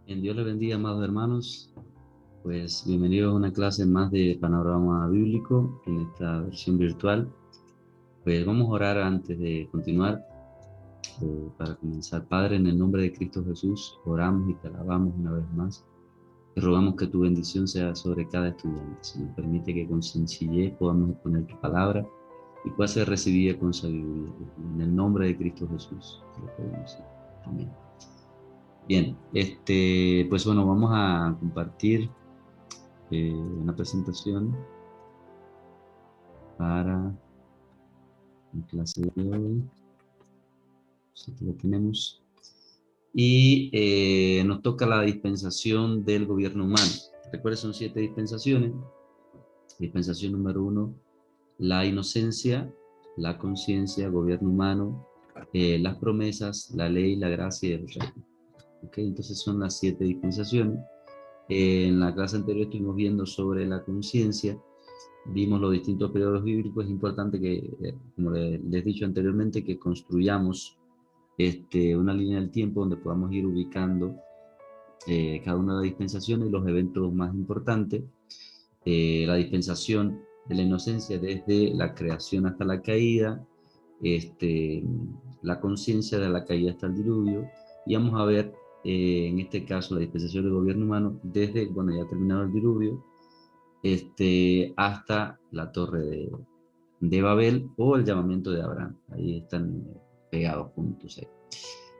En Dios les bendiga, amados hermanos. Pues bienvenidos a una clase más de Panorama Bíblico en esta versión virtual. Pues vamos a orar antes de continuar. Para comenzar, Padre, en el nombre de Cristo Jesús, oramos y te alabamos una vez más. Te rogamos que tu bendición sea sobre cada estudiante. Señor, permite que con sencillez podamos exponer tu palabra y pueda ser recibida con sabiduría. En el nombre de Cristo Jesús, te lo pedimos. Amén. Bien, pues bueno, vamos a compartir una presentación para la clase de hoy. Así que lo tenemos. Y nos toca la dispensación del gobierno humano. Recuerden, son 7 dispensaciones. Dispensación número 1, la inocencia, la conciencia, gobierno humano, las promesas, la ley, la gracia y el reino. ¿Okay? Entonces son las 7 dispensaciones. En la clase anterior estuvimos viendo sobre la conciencia. Vimos los distintos periodos bíblicos. Es importante que, como les he dicho anteriormente, que construyamos una línea del tiempo donde podamos ir ubicando cada una de las dispensaciones y los eventos más importantes. La dispensación de la inocencia desde la creación hasta la caída, la conciencia de la caída hasta el diluvio, y vamos a ver en este caso la dispensación del gobierno humano desde, bueno, ya terminado el diluvio, hasta la torre de Babel o el llamamiento de Abraham. Ahí están pegados juntos.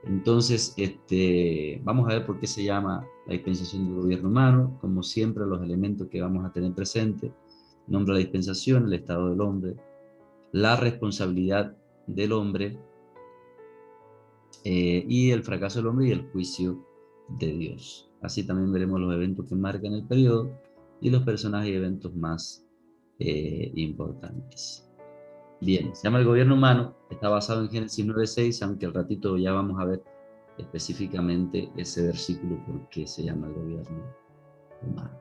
Entonces, vamos a ver por qué se llama la dispensación del gobierno humano. Como siempre, los elementos que vamos a tener presentes: nombre de la dispensación, el estado del hombre, la responsabilidad del hombre, y el fracaso del hombre y el juicio de Dios. Así también veremos los eventos que marcan el periodo y los personajes y eventos más importantes. Bien, se llama el gobierno humano, está basado en Génesis 9:6, aunque al ratito ya vamos a ver específicamente ese versículo por qué se llama el gobierno humano.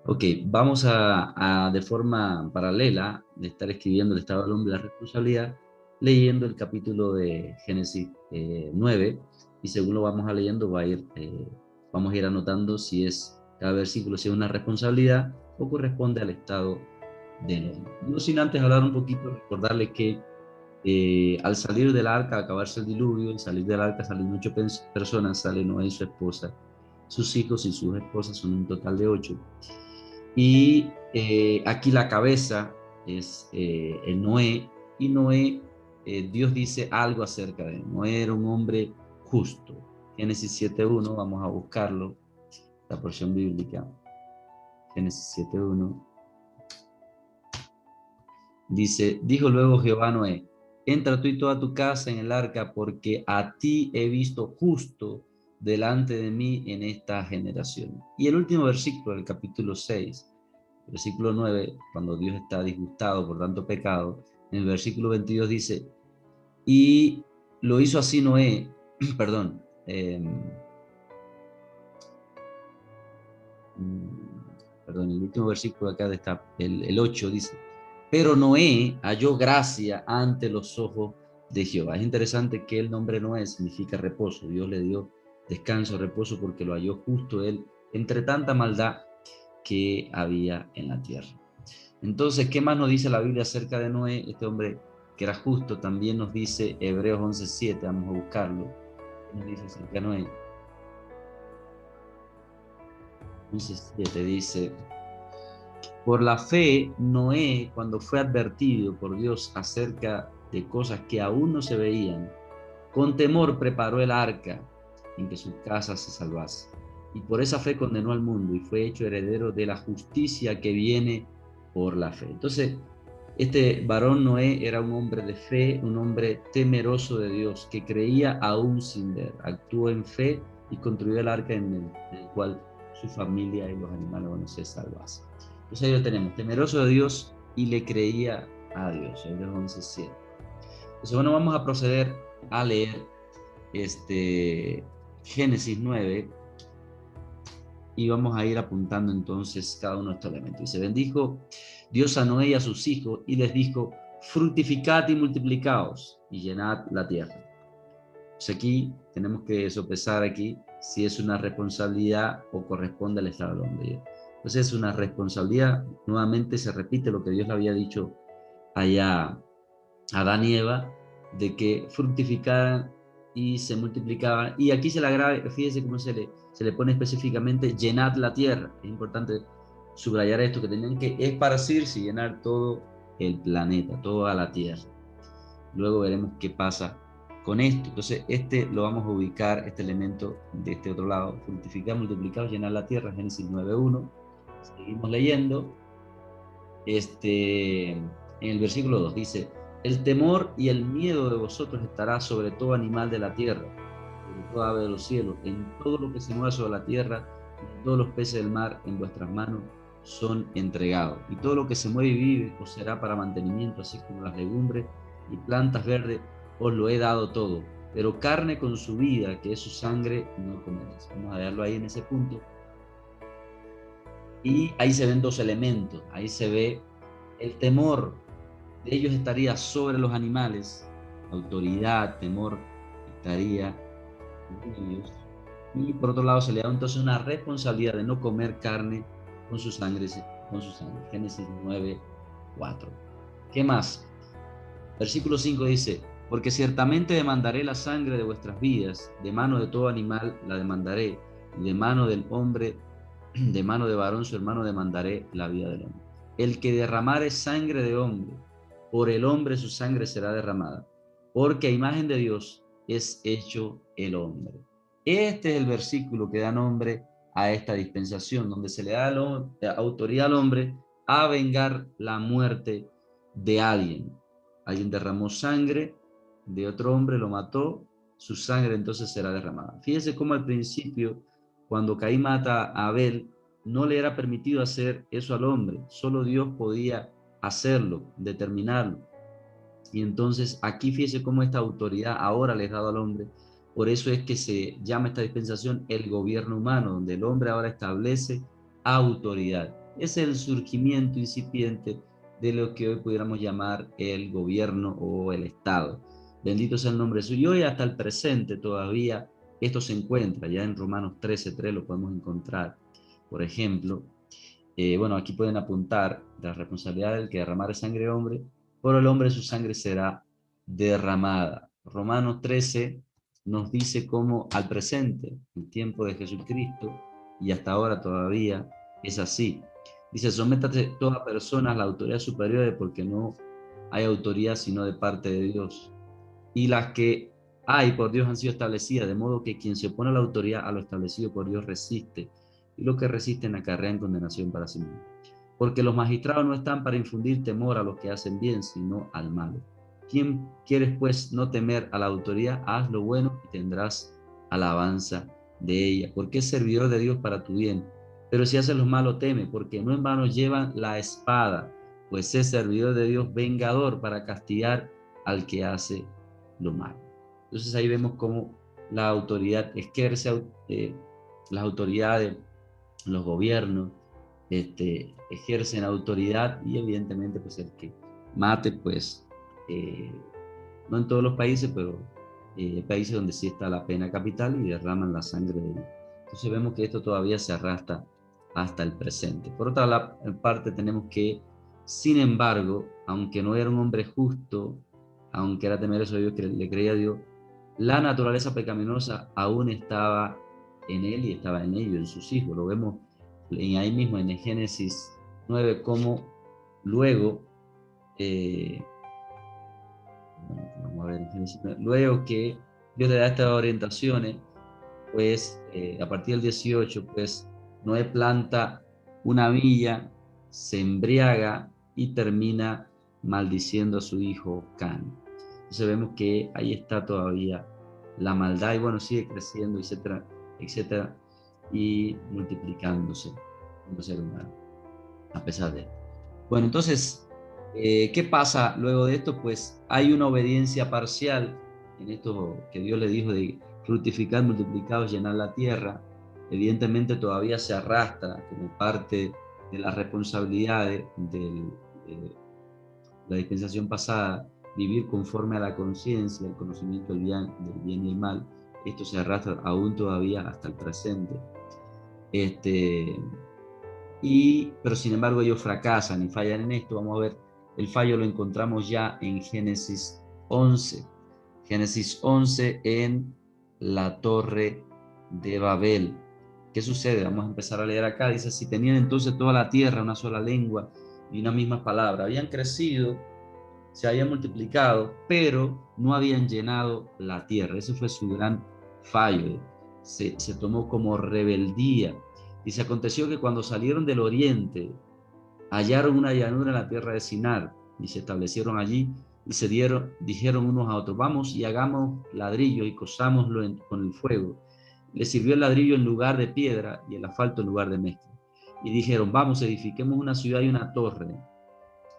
Ok, vamos de forma paralela de estar escribiendo el estado del hombre y la responsabilidad, leyendo el capítulo de Génesis 9, y según lo vamos leyendo vamos a ir anotando si es cada versículo, si es una responsabilidad o corresponde al estado del hombre. No sin antes hablar un poquito, recordarles que al salir del arca, acabarse el diluvio, al salir del arca salen 8 personas, salen Noé y su esposa, sus hijos y sus esposas, son un total de 8. Y aquí la cabeza es el Noé, y Noé, Dios dice algo acerca de él. Noé era un hombre justo. Génesis 7:1, vamos a buscarlo, la porción bíblica. Génesis 7:1. Dice, dijo luego Jehová a Noé: entra tú y toda tu casa en el arca, porque a ti he visto justo delante de mí en esta generación. Y el último versículo del capítulo 6, versículo 9, cuando Dios está disgustado por tanto pecado, en el versículo 22 dice, y lo hizo así Noé, perdón, perdón, el último versículo acá está, el 8 dice, pero Noé halló gracia ante los ojos de Jehová. Es interesante que el nombre Noé significa reposo. Dios le dio descanso, reposo, porque lo halló justo él entre tanta maldad que había en la tierra. Entonces, ¿qué más nos dice la Biblia acerca de Noé? Este hombre que era justo. También nos dice Hebreos 11:7, vamos a buscarlo. ¿Qué nos dice acerca de Noé? 11:7 dice, por la fe, Noé, cuando fue advertido por Dios acerca de cosas que aún no se veían, con temor preparó el arca en que su casa se salvase. Y por esa fe condenó al mundo y fue hecho heredero de la justicia que viene por la fe. Entonces, este varón Noé era un hombre de fe, un hombre temeroso de Dios, que creía aún sin ver. Actuó en fe y construyó el arca en el cual su familia y los animales se salvasen. Entonces ahí lo tenemos, temeroso de Dios y le creía a Dios. Hebreos 11:7. Entonces, bueno, vamos a proceder a leer Génesis 9 y vamos a ir apuntando entonces cada uno de estos elementos. Y se bendijo Dios a Noé y a sus hijos y les dijo, fructificad y multiplicaos y llenad la tierra. Pues aquí tenemos que sopesar aquí si es una responsabilidad o corresponde al estado del hombre. Entonces es una responsabilidad, nuevamente se repite lo que Dios le había dicho allá a Adán y Eva, de que fructificaran y se multiplicaban. Y aquí se le agrava, fíjese cómo se le pone específicamente, llenad la tierra. Es importante subrayar esto, que tenían que esparcirse y llenar todo el planeta, toda la tierra. Luego veremos qué pasa con esto. Entonces, este lo vamos a ubicar, este elemento de este otro lado, fructificar, multiplicar, llenar la tierra, Génesis 9:1. Seguimos leyendo. En el versículo 2 dice, el temor y el miedo de vosotros estará sobre todo animal de la tierra, sobre toda ave de los cielos, en todo lo que se mueva sobre la tierra, y todos los peces del mar en vuestras manos son entregados. Y todo lo que se mueve y vive os será para mantenimiento, así como las legumbres y plantas verdes, os lo he dado todo. Pero carne con su vida, que es su sangre, no comeréis. Vamos a verlo ahí en ese punto. Y ahí se ven dos elementos. Ahí se ve el temor de ellos estaría sobre los animales, autoridad, temor estaría en ellos. Y por otro lado se le da entonces una responsabilidad de no comer carne con su sangre, con su sangre. Génesis 9:4. ¿Qué más? Versículo 5 dice, porque ciertamente demandaré la sangre de vuestras vidas, de mano de todo animal la demandaré, y de mano del hombre, de mano de varón su hermano demandaré la vida del hombre. El que derramare sangre de hombre, por el hombre su sangre será derramada, porque a imagen de Dios es hecho el hombre. Este es el versículo que da nombre a esta dispensación, donde se le da autoridad al hombre a vengar la muerte de alguien. Alguien derramó sangre de otro hombre, lo mató, su sangre entonces será derramada. Fíjese cómo al principio, cuando Caín mata a Abel, no le era permitido hacer eso al hombre, solo Dios podía hacerlo, determinarlo. Y entonces aquí fíjese cómo esta autoridad ahora le es dado al hombre. Por eso es que se llama esta dispensación el gobierno humano, donde el hombre ahora establece autoridad. Es el surgimiento incipiente de lo que hoy pudiéramos llamar el gobierno o el Estado. Bendito sea el nombre suyo. Y hasta el presente todavía esto se encuentra. Ya en Romanos 13:3 lo podemos encontrar. Por ejemplo, bueno, aquí pueden apuntar la responsabilidad del que derramare sangre de hombre, por el hombre su sangre será derramada. Romanos 13 nos dice cómo al presente, en tiempo de Jesucristo, y hasta ahora todavía es así. Dice, sométate toda persona a la autoridad superior porque no hay autoridad sino de parte de Dios. Y las que hay por Dios han sido establecidas, de modo que quien se opone a la autoridad, a lo establecido por Dios, resiste, y los que resisten acarrean condenación para sí mismos. Porque los magistrados no están para infundir temor a los que hacen bien, sino al malo. ¿Quién quieres pues no temer a la autoridad? Haz lo bueno y tendrás alabanza de ella, porque es servidor de Dios para tu bien. Pero si haces lo malo, teme, porque no en vano llevan la espada, pues es servidor de Dios vengador para castigar al que hace lo malo. Entonces ahí vemos cómo la autoridad ejerce, las autoridades, los gobiernos, ejercen autoridad y evidentemente pues el que mate pues no en todos los países, pero hay países donde sí está la pena capital y derraman la sangre de ellos. Entonces vemos que esto todavía se arrastra hasta el presente. Por otra parte tenemos que, sin embargo, aunque no era un hombre justo, aunque era temeroso de Dios, que le creía a Dios, la naturaleza pecaminosa aún estaba en él y estaba en ellos, en sus hijos. Lo vemos ahí mismo en el Génesis 9, como luego, vamos a ver, en Génesis 9, luego que Dios le da estas orientaciones, pues a partir del 18, pues Noé planta una viña, se embriaga y termina maldiciendo a su hijo Can. Entonces vemos que ahí está todavía la maldad y bueno, sigue creciendo, etcétera, etcétera, y multiplicándose como ser humano, a pesar de esto. Bueno, entonces, ¿qué pasa luego de esto? Pues hay una obediencia parcial en esto que Dios le dijo de fructificar, multiplicados, llenar la tierra. Evidentemente todavía se arrastra como parte de las responsabilidades de la dispensación pasada vivir conforme a la conciencia, el conocimiento del bien y el mal. Esto se arrastra aún todavía hasta el presente. Pero sin embargo ellos fracasan y fallan en esto. Vamos a ver, el fallo lo encontramos ya en Génesis 11. Génesis 11 en la torre de Babel. ¿Qué sucede? Vamos a empezar a leer acá. Dice, si tenían entonces toda la tierra una sola lengua y una misma palabra, habían crecido, se habían multiplicado, pero no habían llenado la tierra. Ese fue su gran fallo. Se tomó como rebeldía. Y se aconteció que cuando salieron del oriente, hallaron una llanura en la tierra de Sinar y se establecieron allí y dijeron unos a otros, vamos y hagamos ladrillo y cosámoslo con el fuego. Les sirvió el ladrillo en lugar de piedra y el asfalto en lugar de mezcla. Y dijeron, vamos, edifiquemos una ciudad y una torre,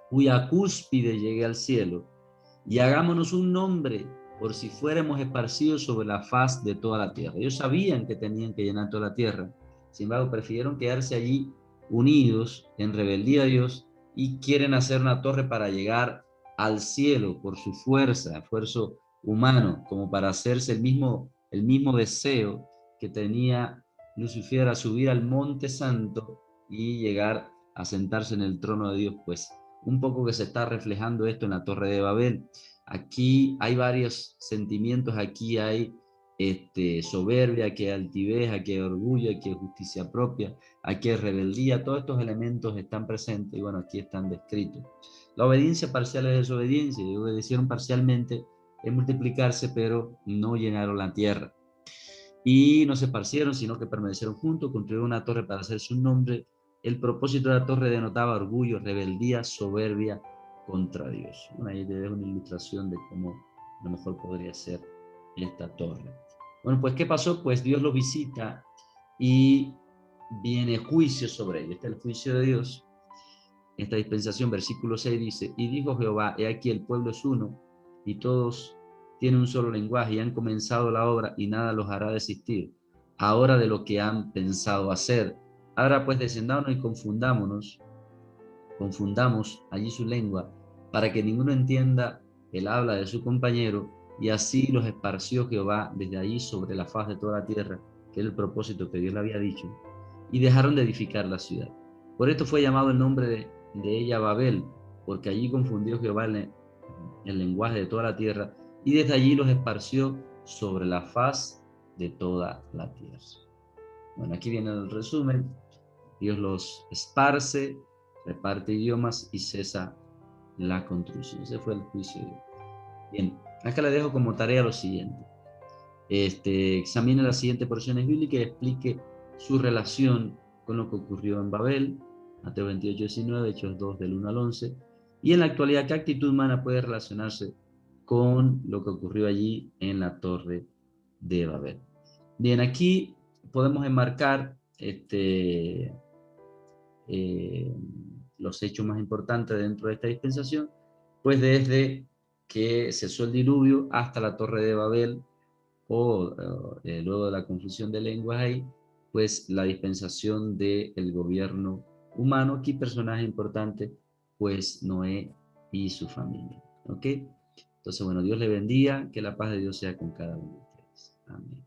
cuya cúspide llegue al cielo, y hagámonos un nombre por si fuéramos esparcidos sobre la faz de toda la tierra. Ellos sabían que tenían que llenar toda la tierra, sin embargo prefirieron quedarse allí unidos en rebeldía a Dios y quieren hacer una torre para llegar al cielo por su fuerza, esfuerzo humano, como para hacerse el mismo deseo que tenía Lucifer a subir al monte santo y llegar a sentarse en el trono de Dios. Pues un poco que se está reflejando esto en la Torre de Babel. Aquí hay varios sentimientos, aquí hay soberbia, aquí hay altivez, aquí hay orgullo, aquí hay justicia propia, aquí hay rebeldía, todos estos elementos están presentes y bueno, aquí están descritos. La obediencia parcial es desobediencia, y obedecieron parcialmente en multiplicarse, pero no llenaron la tierra. Y no se esparcieron, sino que permanecieron juntos, construyeron una torre para hacerse un nombre. El propósito de la torre denotaba orgullo, rebeldía, soberbia contra Dios. Bueno, ahí te dejo una ilustración de cómo a lo mejor podría ser esta torre. Bueno, pues ¿qué pasó? Pues Dios los visita y viene juicio sobre ellos. Este es el juicio de Dios. Esta dispensación, versículo 6 dice, y dijo Jehová, he aquí el pueblo es uno, y todos tienen un solo lenguaje, y han comenzado la obra, y nada los hará desistir, ahora de lo que han pensado hacer. Ahora pues descendamos y confundamos allí su lengua, para que ninguno entienda el habla de su compañero, y así los esparció Jehová desde allí sobre la faz de toda la tierra, que era el propósito que Dios le había dicho, y dejaron de edificar la ciudad. Por esto fue llamado el nombre de ella Babel, porque allí confundió Jehová el lenguaje de toda la tierra, y desde allí los esparció sobre la faz de toda la tierra. Bueno, aquí viene el resumen. Dios los esparce, reparte idiomas y cesa la construcción. Ese fue el juicio de Dios. Bien, acá le dejo como tarea lo siguiente. Examine las siguientes porciones bíblicas y explique su relación con lo que ocurrió en Babel, Mateo 28, 19, Hechos 2, del 1 al 11, y en la actualidad, ¿qué actitud humana puede relacionarse con lo que ocurrió allí en la Torre de Babel? Bien, aquí podemos enmarcar los hechos más importantes dentro de esta dispensación, pues desde que cesó el diluvio hasta la Torre de Babel, luego de la confusión de lenguas ahí, pues la dispensación del gobierno humano. Aquí personaje importante, pues Noé y su familia. ¿Ok? Entonces, bueno, Dios le bendiga, que la paz de Dios sea con cada uno de ustedes. Amén.